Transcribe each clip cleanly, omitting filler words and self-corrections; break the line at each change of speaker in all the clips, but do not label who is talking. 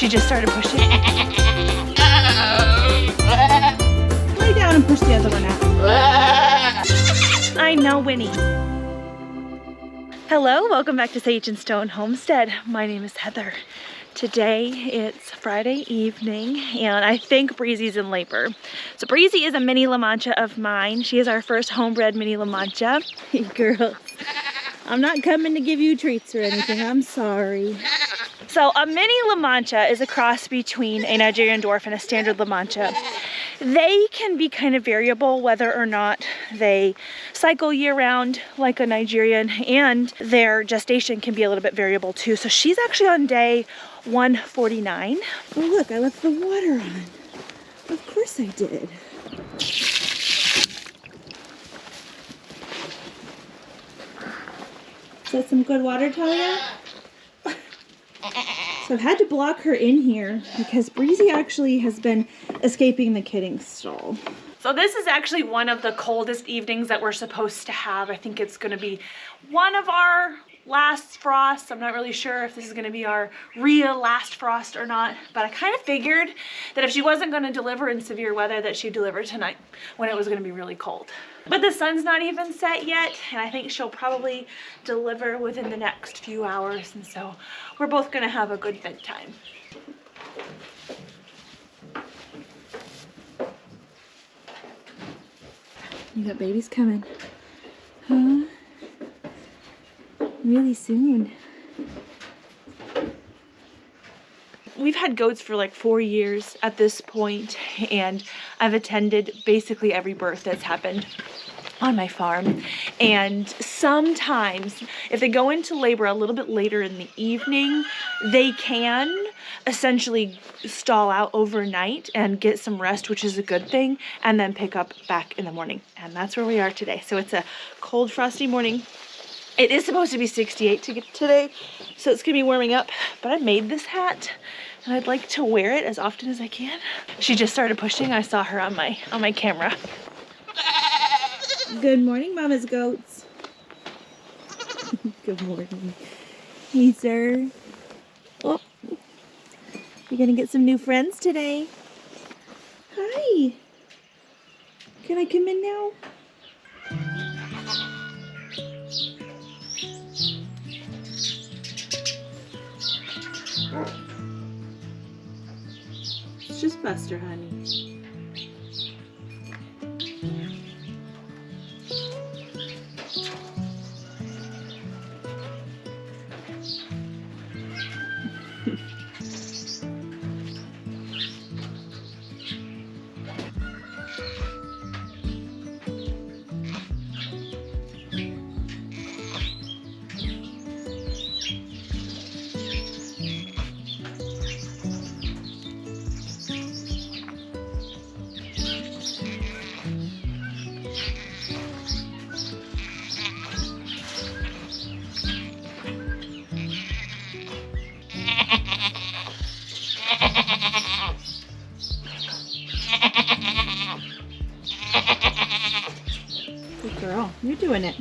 She just started pushing. Lay down and push the other one out. I know, Winnie. Hello, welcome back to Sage and Stone Homestead. My name is Heather. Today it's Friday evening and I think Breezy's in labor. So Breezy is a mini La Mancha of mine. She is our first homebred mini La Mancha. Hey girl, I'm not coming to give you treats or anything, I'm sorry. So a mini La Mancha is a cross between a Nigerian dwarf and a standard La Mancha. They can be kind of variable whether or not they cycle year-round like a Nigerian, and their gestation can be a little bit variable too. So she's actually on day 149. Oh look, I left the water on. Of course I did. Is that some good water, Talia? So I've had to block her in here because Breezy actually has been escaping the kidding stall. So this is actually one of the coldest evenings that we're supposed to have. I think it's gonna be one of our last frosts. I'm not really sure if this is gonna be our real last frost or not, but I kind of figured that if she wasn't gonna deliver in severe weather that she'd deliver tonight when it was gonna be really cold. But the sun's not even set yet, and I think she'll probably deliver within the next few hours, and so we're both gonna have a good bedtime. You got babies coming, huh? Really soon. We've had goats for like 4 years at this point, and I've attended basically every birth that's happened on my farm. And sometimes if they go into labor a little bit later in the evening, they can essentially stall out overnight and get some rest, which is a good thing, and then pick up back in the morning. And that's where we are today. So it's a cold, frosty morning. It is supposed to be 68 today, so it's gonna be warming up, but I made this hat and I'd like to wear it as often as I can. She just started pushing. I saw her on my camera. Good morning, Mama's goats. Good morning. Hey, sir. Oh, you're gonna get some new friends today. Hi. Can I come in now? It's just Buster, honey. Good girl, you're doing it.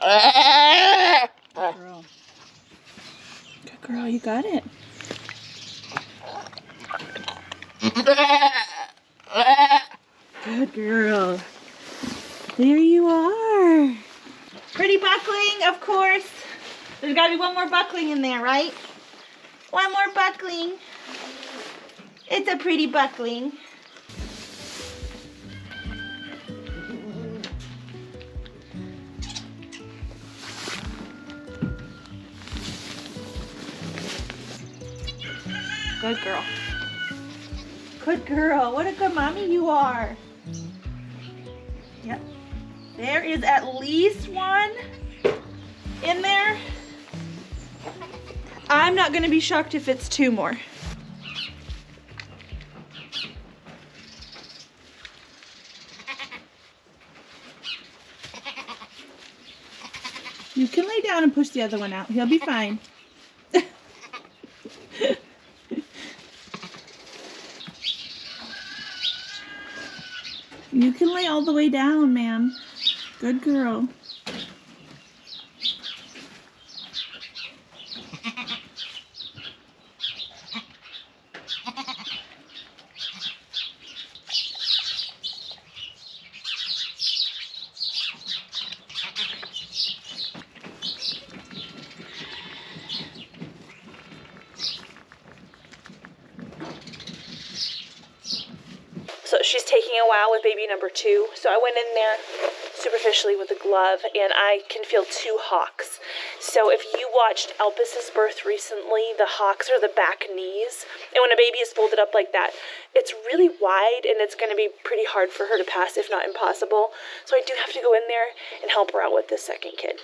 Good girl. Good girl, you got it. Good girl. There you are. Pretty buckling, of course. There's got to be one more buckling in there, right? One more buckling. It's a pretty buckling. Good girl. Good girl. What a good mommy you are. Yep. There is at least one in there. I'm not going to be shocked if it's two more. You can lay down and push the other one out. He'll be fine. You can lay all the way down, ma'am. Good girl. So she's taking a while with baby number 2. So I went in there superficially with a glove, and I can feel 2 hocks. So if you watched Elpis's birth recently, the hocks are the back knees. And when a baby is folded up like that, it's really wide, and it's going to be pretty hard for her to pass, if not impossible. So I do have to go in there and help her out with this second kid.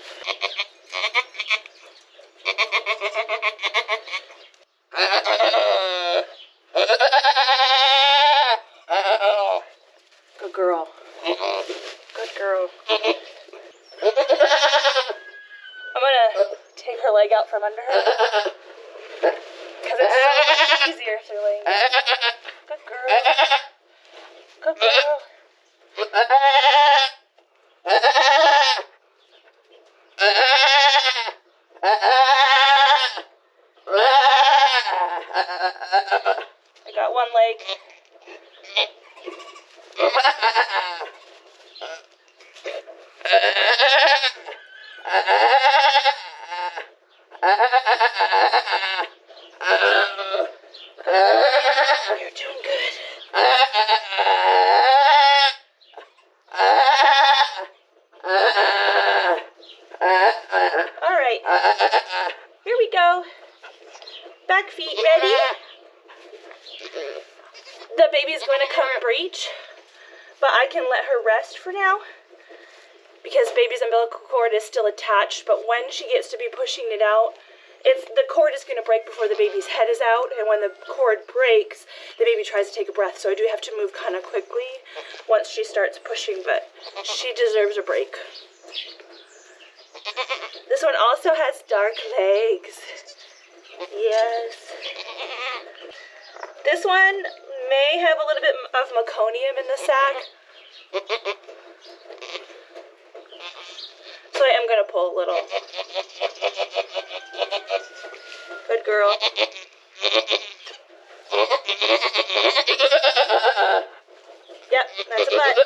Good girl. Good girl. I'm gonna take her leg out from under her, because it's so much easier if they're laying down. Good girl. Good girl. I got one leg. You're doing good. All right. Here we go. Back feet ready. The baby's going to come breech, but I can let her rest for now because baby's umbilical cord is still attached, but when she gets to be pushing it out, the cord is going to break before the baby's head is out, and when the cord breaks, the baby tries to take a breath, so I do have to move kind of quickly once she starts pushing, but she deserves a break. This one also has dark legs. Yes. This one may have a little bit of meconium in the sac, so I am going to pull a little. Good girl. Yep, that's a butt.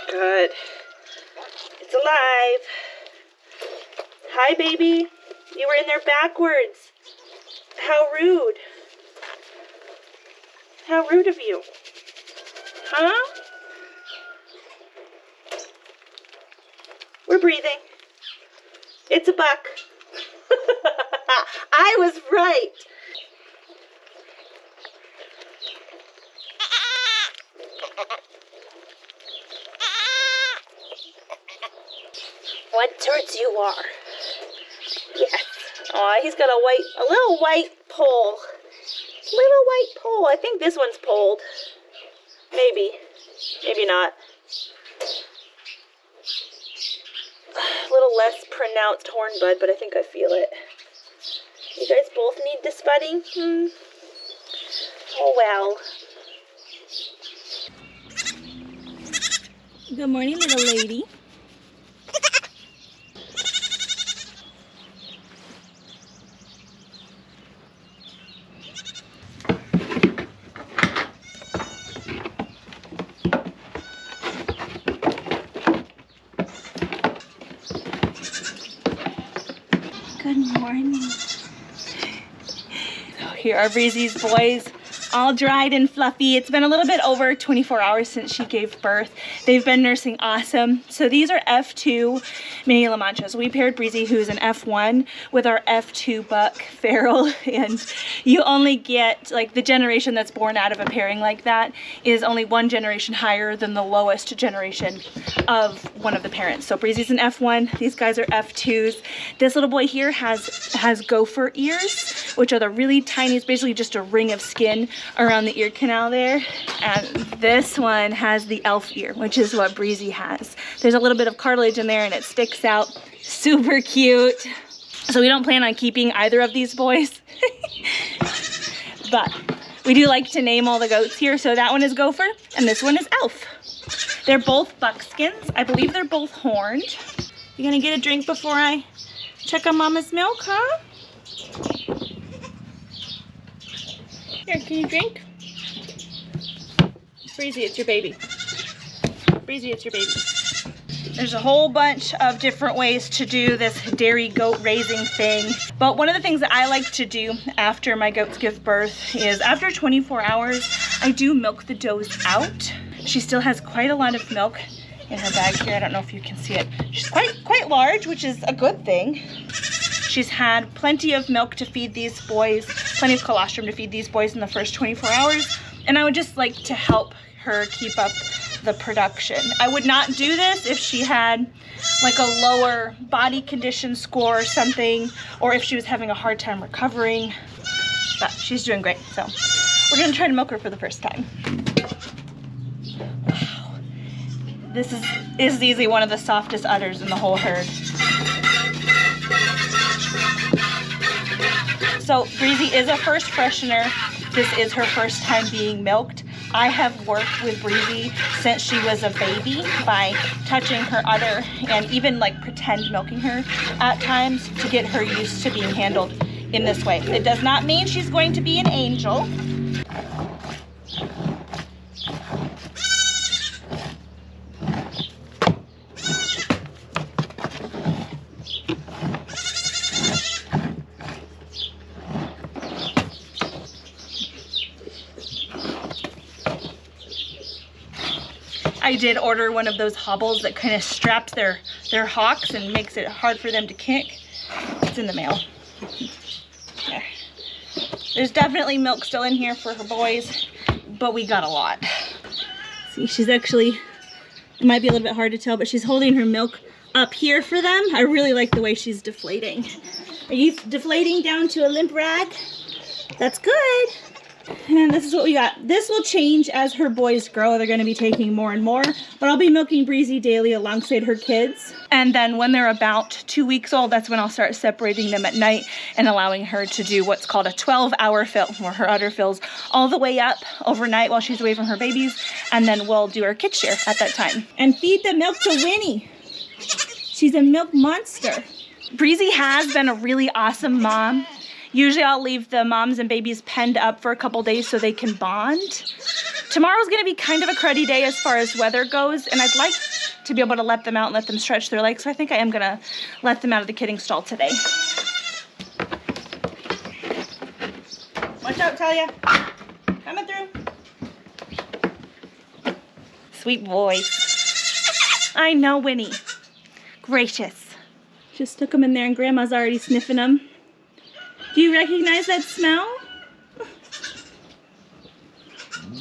Good. It's alive. Hi, baby. You were in there backwards. How rude. How rude of you. Huh? We're breathing. It's a buck. I was right. What sorts you are. Yes. Aw, he's got a little white pole. Little white pole. I think this one's polled. Maybe. Maybe not. A little less pronounced horn bud, but I think I feel it. You guys both need this budding? Oh well. Good morning, little lady. Good morning. So here are Breezy's boys, all dried and fluffy. It's been a little bit over 24 hours since she gave birth. They've been nursing awesome. So these are F2 mini La Manchas. We paired Breezy, who's an F1, with our F2 buck feral, and you only get, like, the generation that's born out of a pairing like that is only one generation higher than the lowest generation of one of the parents. So Breezy's an F1, these guys are F2s. This little boy here has gopher ears, which are the really tiny, it's basically just a ring of skin around the ear canal there. And this one has the elf ear, which is what Breezy has. There's a little bit of cartilage in there and it sticks out. Super cute. So we don't plan on keeping either of these boys. But we do like to name all the goats here. So that one is gopher and this one is elf. They're both buckskins. I believe they're both horned. You gonna get a drink before I check on Mama's milk, huh? Here, can you drink? Breezy, it's your baby. Breezy, it's your baby. There's a whole bunch of different ways to do this dairy goat raising thing. But one of the things that I like to do after my goats give birth is after 24 hours, I do milk the does out. She still has quite a lot of milk in her bag here. I don't know if you can see it. She's quite large, which is a good thing. She's had plenty of milk to feed these boys, plenty of colostrum to feed these boys in the first 24 hours. And I would just like to help her keep up the production. I would not do this if she had like a lower body condition score or something, or if she was having a hard time recovering. But she's doing great, so we're gonna try to milk her for the first time. Wow. This is easily one of the softest udders in the whole herd. So Breezy is a first freshener. This is her first time being milked. I have worked with Breezy since she was a baby by touching her udder and even like pretend milking her at times to get her used to being handled in this way. It does not mean she's going to be an angel. I did order one of those hobbles that kind of straps their hocks and makes it hard for them to kick. It's in the mail. There. There's definitely milk still in here for her boys, but we got a lot. See, she's actually, it might be a little bit hard to tell, but she's holding her milk up here for them. I really like the way she's deflating. Are you deflating down to a limp rag? That's good. And this is what we got. This will change as her boys grow. They're going to be taking more and more, but I'll be milking Breezy daily alongside her kids. And then when they're about 2 weeks old, that's when I'll start separating them at night and allowing her to do what's called a 12-hour fill, where her udder fills all the way up overnight while she's away from her babies, and then we'll do our kid share at that time. And feed the milk to Winnie. She's a milk monster. Breezy has been a really awesome mom. Usually I'll leave the moms and babies penned up for a couple days so they can bond. Tomorrow's gonna be kind of a cruddy day as far as weather goes, and I'd like to be able to let them out and let them stretch their legs, so I think I am gonna let them out of the kidding stall today. Watch out, Talia. Coming through. Sweet boy. I know, Winnie. Gracious. Just stuck them in there and Grandma's already sniffing them. Do you recognize that smell?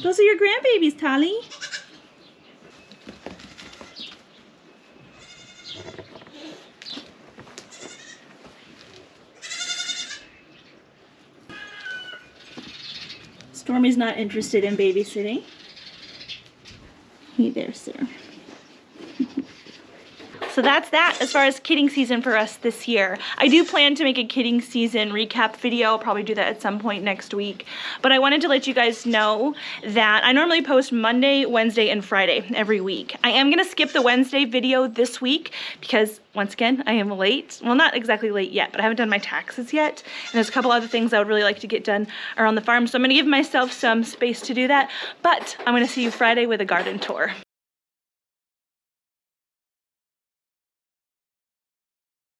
Those are your grandbabies, Tali. Stormy's not interested in babysitting. Hey there, sir. So that's that as far as kidding season for us this year. I do plan to make a kidding season recap video. I'll probably do that at some point next week. But I wanted to let you guys know that I normally post Monday, Wednesday, and Friday every week. I am gonna skip the Wednesday video this week because once again, I am late. Well, not exactly late yet, but I haven't done my taxes yet. And there's a couple other things I would really like to get done around the farm. So I'm gonna give myself some space to do that. But I'm gonna see you Friday with a garden tour.